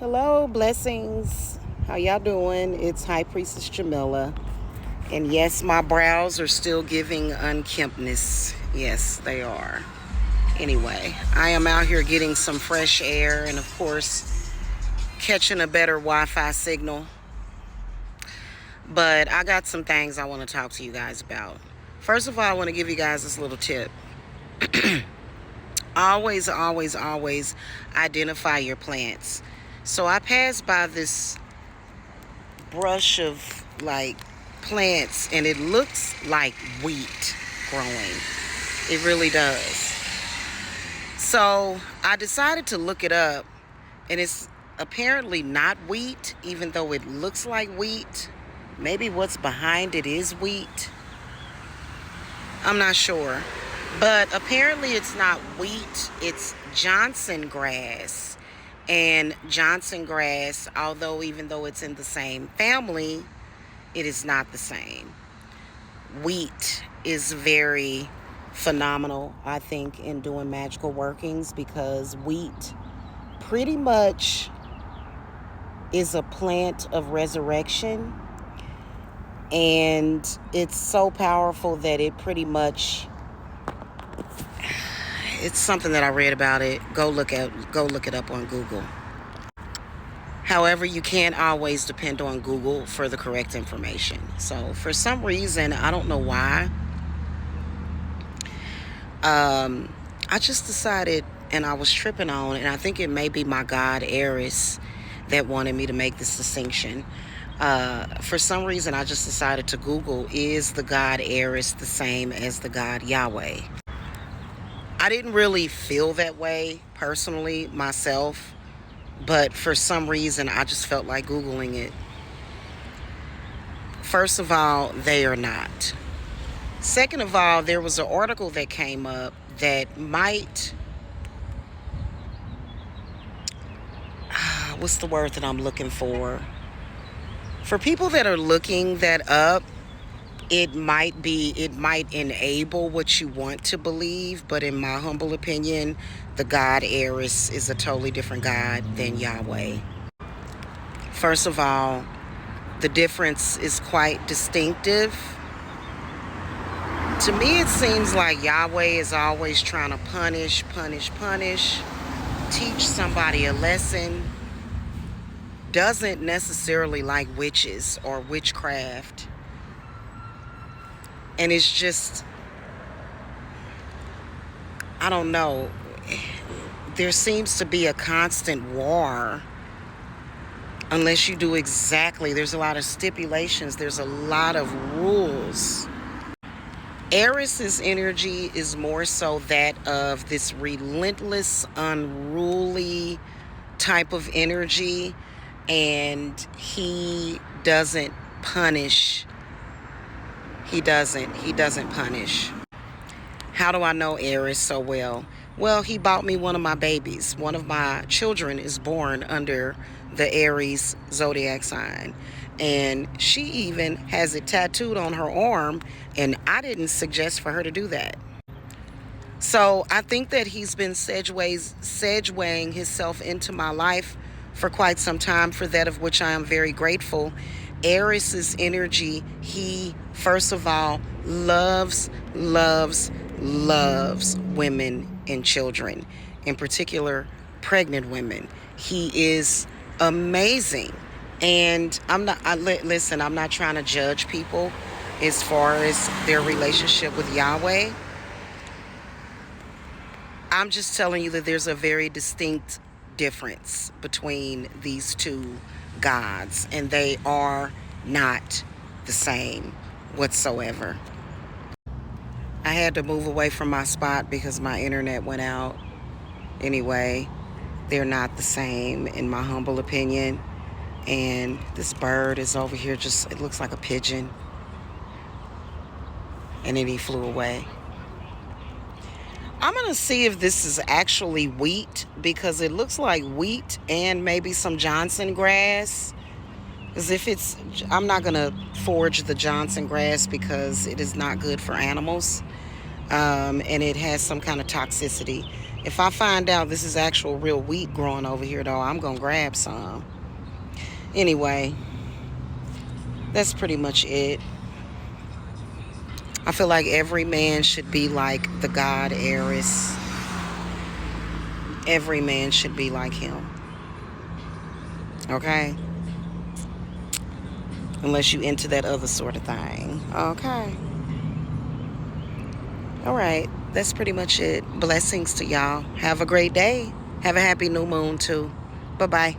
Hello, blessings. How y'all doing? It's High Priestess Jamila. And yes, my brows are still giving unkemptness. Yes, they are. Anyway, I am out here getting some fresh air and, of course, catching a better Wi-Fi signal. But I got some things I want to talk to you guys about. First of all, I want to give you guys this little tip. Always identify your plants. So I passed by this brush of like plants and it looks like wheat growing. It really does. So I decided to look it up, and it's apparently not wheat, even though it looks like wheat. Maybe what's behind it is wheat. I'm not sure. But apparently it's not wheat, it's Johnson grass. And Johnson grass, even though it's in the same family, it is not the same. Wheat is very phenomenal, I think, in doing magical workings, because wheat pretty much is a plant of resurrection. And it's so powerful that it pretty much... It's something that I read about it. Go look it up on Google. However, you can't always depend on Google for the correct information. So for some reason, I don't know why, I just decided, and I was tripping on, and I think it may be my God Eris that wanted me to make this distinction. For some reason, I just decided to Google, is the God Eris the same as the God Yahweh? I didn't really feel that way personally myself, but for some reason I just felt like Googling it. First of all, they are not. Second of all, there was an article that came up that might... what's the word that I'm looking for? For people that are looking that up, it might enable what you want to believe, but in my humble opinion, the God Eris is a totally different God than Yahweh. First of all, the difference is quite distinctive. To me, it seems like Yahweh is always trying to punish, teach somebody a lesson. Doesn't necessarily like witches or witchcraft. And it's just, I don't know. There seems to be a constant war unless you do exactly. There's a lot of stipulations. There's a lot of rules. Eris's energy is more so that of this relentless, unruly type of energy. And he doesn't punish. He doesn't punish. How do I know Eris so well? Well, he bought me one of my babies. One of my children is born under the Aries zodiac sign. And she even has it tattooed on her arm, and I didn't suggest for her to do that. So I think that he's been segueing himself into my life for quite some time, for that of which I am very grateful. Eris's energy, he first of all loves women and children, in particular pregnant women. He is amazing. And I'm not trying to judge people as far as their relationship with Yahweh. I'm just telling you that there's a very distinct difference between these two gods, and they are not the same whatsoever. I had to move away from my spot because my internet went out. Anyway, they're not the same in my humble opinion. And this bird is over here, it looks like a pigeon. And then he flew away. I'm going to see if this is actually wheat, because it looks like wheat and maybe some Johnson grass. Because I'm not going to forage the Johnson grass because it is not good for animals. And it has some kind of toxicity. If I find out this is actual real wheat growing over here, though, I'm going to grab some. Anyway, that's pretty much it. I feel like every man should be like the god Aries. Every man should be like him. Okay? Unless you into that other sort of thing. Okay. All right. That's pretty much it. Blessings to y'all. Have a great day. Have a happy new moon, too. Bye-bye.